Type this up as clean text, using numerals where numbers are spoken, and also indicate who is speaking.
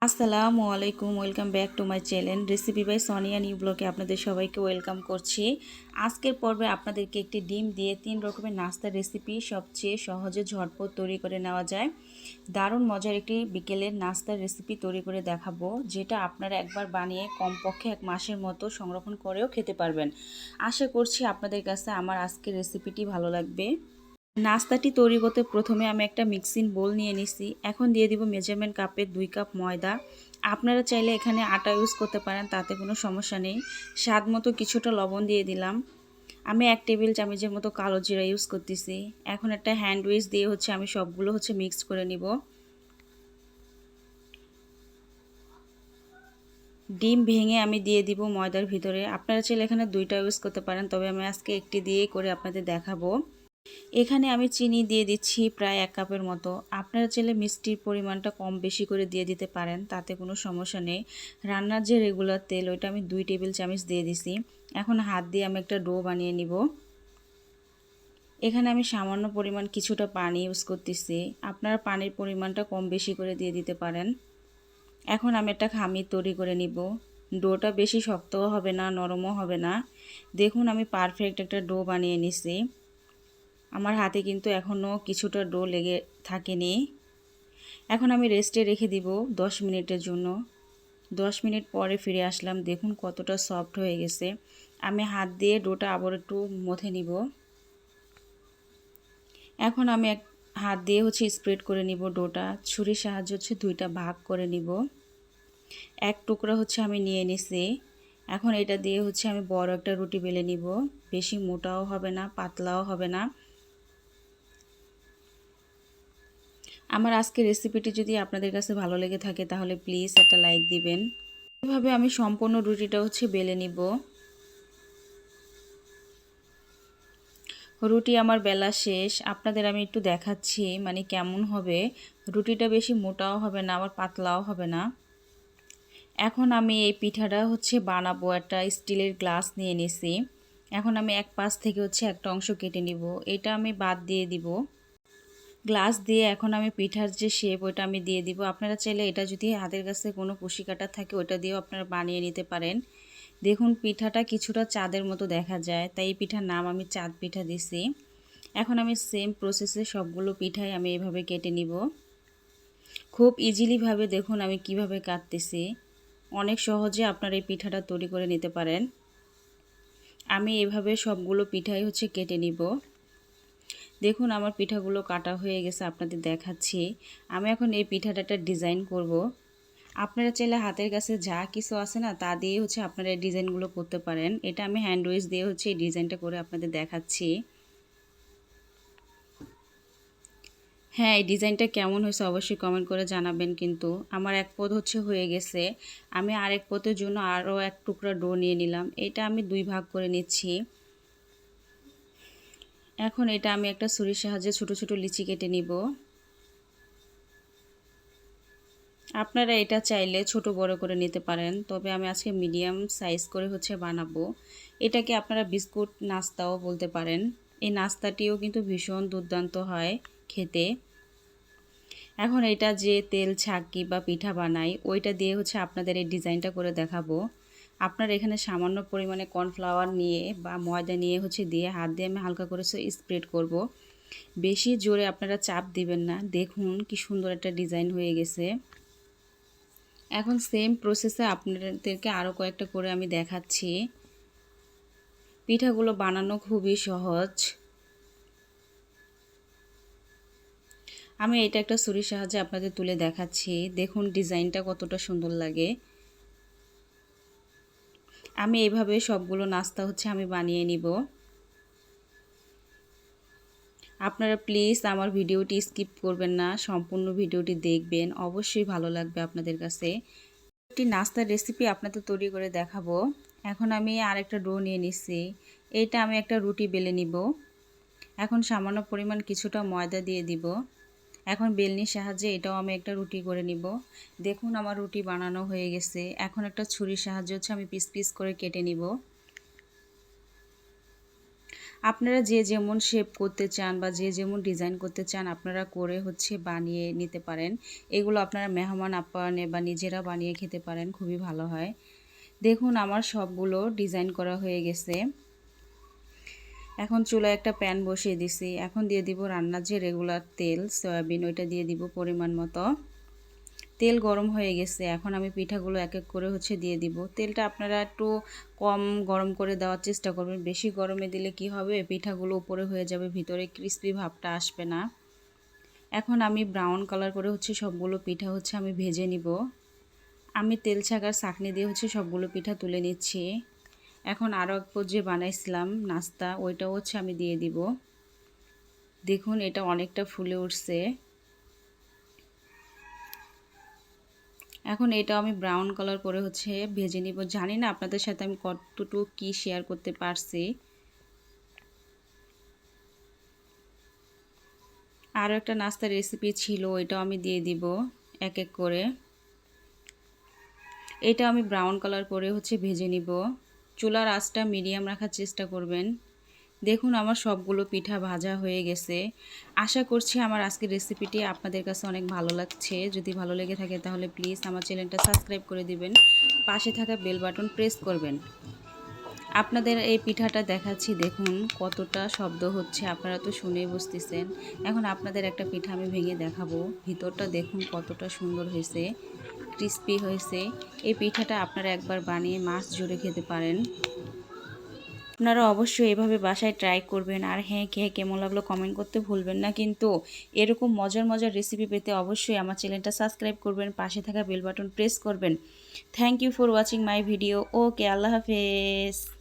Speaker 1: আসসালামু আলাইকুম, welcome back to my channel recipe by Sonia new ব্লগে আপনাদের সবাইকে ওয়েলকাম করছি। আজকের পর্বে আপনাদেরকে একটি ডিম দিয়ে 3 রকমের নাস্তার রেসিপি সবচেয়ে সহজে ঝটপট তৈরি করে নেওয়া যায়। দারুণ মজার একটি বিকেলের নাস্তার রেসিপি তৈরি করে দেখাবো, যেটা আপনারা একবার বানিয়ে কমপক্ষে 1 মাসের মতো সংরক্ষণ করেও খেতে পারবেন। আশা করছি আপনাদের কাছে আমার আজকের রেসিপিটি ভালো লাগবে। নাস্তাটি তৈরি করতে প্রথমে আমি একটা মিক্সিং বোল নিয়ে নিছি। এখন দিয়ে দিব মেজারমেন্ট কাপের 2 কাপ ময়দা। আপনারা চাইলে এখানে আটা ইউজ করতে পারেন, তাতে কোনো সমস্যা নেই। স্বাদ মতো কিছুটা লবণ দিয়ে দিলাম। আমি 1 টেবিল চামচের মতো কালো জিরা ইউজ করতেছি। এখন একটা হ্যান্ড উইচ দিয়ে আমি সবগুলো মিক্সড করে নিব। ডিম ভেঙে আমি দিয়ে দিব ময়দার ভিতরে। আপনারা চাইলে এখানে 2টা ইউজ করতে পারেন, তবে আমি আজকে একটি দিয়েই করে আপনাদের দেখাবো। এখানে আমি চিনি দিয়ে দিচ্ছি প্রায় 1 কাপের মতো। আপনারা চাইলে মিষ্টির পরিমাণটা কম বেশি করে দিয়ে দিতে পারেন, তাতে কোনো সমস্যা নেই। রান্নার যে রেগুলার তেল, ওইটা আমি 2 টেবিল চামচ দিয়ে দিছি। এখন হাত দিয়ে আমি একটা ডো বানিয়ে নিব। এখানে আমি সামান্য পরিমাণ কিছুটা পানি ইউজ করতেছি। আপনারা পানির পরিমাণটা কম বেশি করে দিয়ে দিতে পারেন। এখন আমি একটা খামির তৈরি করে নিব। ডোটা বেশি শক্তও হবে না, নরমও হবে না। দেখুন আমি পারফেক্ট একটা ডো বানিয়ে নিছি। আমার হাতে কিন্তু এখনও কিছুটা ডো লেগে থাকেনি। এখন আমি রেস্টে রেখে দিব 10 মিনিটের জন্য। 10 মিনিট পরে ফিরে আসলাম। দেখুন কতটা সফট হয়ে গেছে। আমি হাত দিয়ে ডোটা আবার একটু মথে নিব। এখন আমি হাত দিয়ে স্প্রেড করে নিব ডোটা। ছুরির সাহায্যে 2টা ভাগ করে নিব। এক টুকরা আমি নিয়ে নিছি। এখন এটা দিয়ে আমি বড় একটা রুটি বেলে নিব। বেশি মোটাও হবে না, পাতলাও হবে না। আমার আজকের রেসিপিটি যদি আপনাদের কাছে ভালো লেগে থাকে তাহলে প্লিজ একটা লাইক দিবেন। এভাবে আমি সম্পূর্ণ রুটিটা বেলে নিব। রুটি আমার বেলা শেষ। আপনাদের আমি একটু দেখাচ্ছি মানে কেমন হবে। রুটিটা বেশি মোটাও হবে না, আবার পাতলাও হবে না। এখন আমি এই পিঠাটা বানাবো। একটা স্টিলের গ্লাস নিয়ে নিছি। এখন আমি এক পাশ থেকে একটা অংশ কেটে নিব। এটা আমি বাদ দিয়ে দিব। গ্লাস দিয়ে এখন আমি পিঠার যে শেপ ওইটা আমি দিয়ে দিব। আপনারা চাইলে এটা যদি হাতের কাছে কোনো কুশি কাটা থাকে ওইটা দিয়েও আপনারা বানিয়ে নিতে পারেন। দেখুন পিঠাটা কিছুটা চাঁদের মতো দেখা যায়, তাই এই পিঠার নাম আমি চাঁদ পিঠা দিছি। এখন আমি সেম প্রসেসে সবগুলো পিঠাই আমি এভাবে কেটে নিব। খুব ইজিলিভাবে দেখুন আমি কিভাবে কাটতেছি। অনেক সহজে আপনারা এই পিঠাটা তৈরি করে নিতে পারেন। আমি এভাবে সবগুলো পিঠাই কেটে নিব। দেখুন আমার পিঠাগুলো কাটা হয়ে গেছে, আপনাদের দেখাচ্ছি। আমি এখন এই পিঠাটা একটা ডিজাইন করব। আপনারা চাইলে হাতের কাছে যা কিছু আছে না তা দিয়ে আপনারা এই ডিজাইনগুলো করতে পারেন। এটা আমি হ্যান্ড উইচ দিয়ে এই ডিজাইনটা করে আপনাদের দেখাচ্ছি। হ্যাঁ, এই ডিজাইনটা কেমন হয়েছে অবশ্যই কমেন্ট করে জানাবেন। কিন্তু আমার এক পদ হয়ে গেছে। আমি আরেক পদের জন্য আরও এক টুকরা ডো নিয়ে নিলাম। এটা আমি 2 ভাগ করে নিচ্ছি। এখন এটা আমি একটা ছুরির সাহায্যে ছোট ছোট লিচি কেটে নিব। আপনারা এটা চাইলে ছোট বড় করে নিতে পারেন, তবে আমি আজকে মিডিয়াম সাইজ করে বানাবো। এটাকে আপনারা বিস্কুট নাস্তাও বলতে পারেন। এই নাস্তাটিও কিন্তু ভীষণ দুর্দান্ত হয় খেতে। এখন এটা যে তেল ছাঁকি বা পিঠা বানাই ওইটা দিয়ে আপনাদের এই ডিজাইনটা করে দেখাবো। আপনারা এখানে সামান্য পরিমাণে কর্নফ্লাওয়ার নিয়ে বা ময়দা নিয়ে দিয়ে হাত দিয়ে আমি হালকা করে স্প্রেড করব। বেশি জোরে আপনারা চাপ দিবেন না। দেখুন কি সুন্দর একটা ডিজাইন হয়ে গেছে। এখন সেম প্রসেসে আপনাদেরকে আরও কয়েকটা করে আমি দেখাচ্ছি। পিঠাগুলো বানানো খুবই সহজ। আমি এটা একটা ছুরির সাহায্যে আপনাদের তুলে দেখাচ্ছি। দেখুন ডিজাইনটা কতটা সুন্দর লাগে। আমি এইভাবে সবগুলো নাস্তা আমি বানিয়ে নিব। আপনারা প্লিজ আমার ভিডিওটি স্কিপ করবেন না, সম্পূর্ণ ভিডিওটি দেখবেন, অবশ্যই ভালো লাগবে আপনাদের কাছে। একটি নাস্তার রেসিপি আপনাদের তৈরি করে দেখাবো। এখন আমি আরেকটা ডো নিয়ে নিচ্ছি। এইটা আমি একটা রুটি বেলে নিব। এখন সামান্য পরিমাণ কিছুটা ময়দা দিয়ে দিব। এখন বেলনির সাহায্যে এটাও আমি একটা রুটি করে নিব। দেখুন আমার রুটি বানানো হয়ে গেছে। এখন একটা ছুরির সাহায্যে আমি পিস পিস করে কেটে নিব। আপনারা যে যেমন শেপ করতে চান বা যে যেমন ডিজাইন করতে চান আপনারা করে বানিয়ে নিতে পারেন। এগুলো আপনারা মেহমান আপ্যায়নে বা নিজেরা বানিয়ে খেতে পারেন, খুবই ভালো হয়। দেখুন আমার সবগুলো ডিজাইন করা হয়ে গেছে। এখন চুলায় একটা প্যান বসিয়ে দিছি। এখন দিয়ে দিব রান্নার যে রেগুলার তেল সয়াবিন, ওইটা দিয়ে দিব পরিমাণ মতো। তেল গরম হয়ে গেছে, এখন আমি পিঠাগুলো এক এক করে দিয়ে দিব। তেলটা আপনারা একটু কম গরম করে দেওয়ার চেষ্টা করবেন। বেশি গরমে দিলে কি হবে, পিঠাগুলো উপরে হয়ে যাবে, ভিতরে ক্রিস্পি ভাবটা আসবে না। এখন আমি ব্রাউন কালার করে সবগুলো পিঠা আমি ভেজে নিব। আমি তেল ছাকার ছাঁকনি দিয়ে সবগুলো পিঠা তুলে নিচ্ছি। এখন আরও এক যে বানাইছিলাম নাস্তা, ওইটাও আমি দিয়ে দিব। দেখুন এটা অনেকটা ফুলে উঠছে। এখন এটা আমি ব্রাউন কালার করে ভেজে নিব। জানি না আপনাদের সাথে আমি কতটুকু কি শেয়ার করতে পারছি। আরও একটা নাস্তার রেসিপি ছিল, এটাও আমি দিয়ে দিব এক এক করে। এটা আমি ব্রাউন কালার করে ভেজে নিব। চুলার আঁচটা মিডিয়াম রাখার চেষ্টা করবেন। দেখুন আমার সবগুলো পিঠা ভাজা হয়ে গেছে। আশা করছি আমার আজকের রেসিপিটি আপনাদের কাছে অনেক ভালো লাগছে। যদি ভালো লেগে থাকে তাহলে প্লিজ আমার চ্যানেলটা সাবস্ক্রাইব করে দিবেন, পাশে থাকা বেল বাটন প্রেস করবেন। আপনাদের এই পিঠাটা দেখাচ্ছি, দেখুন কতটা শব্দ হচ্ছে, আপনারা তো শুনেই বুঝতেছেন। এখন আপনাদের একটা পিঠা আমি ভেঙে দেখাবো। ভিতরটা দেখুন কতটা সুন্দর হয়েছে, ক্রিস্পি হয়েছে। এই পিঠাটা আপনারা একবার বানিয়ে মাছ জুড়ে খেতে পারেন। আপনারা অবশ্যই এভাবে বাসায় ট্রাই করবেন। আর হ্যাঁ, খেয়ে কেমন লাগলো কমেন্ট করতে ভুলবেন না কিন্তু। এরকম মজার মজার রেসিপি পেতে অবশ্যই আমার চ্যানেলটা সাবস্ক্রাইব করবেন, পাশে থাকা বেল বাটন প্রেস করবেন। Thank you for watching my video. Okay, আল্লাহ হাফেজ।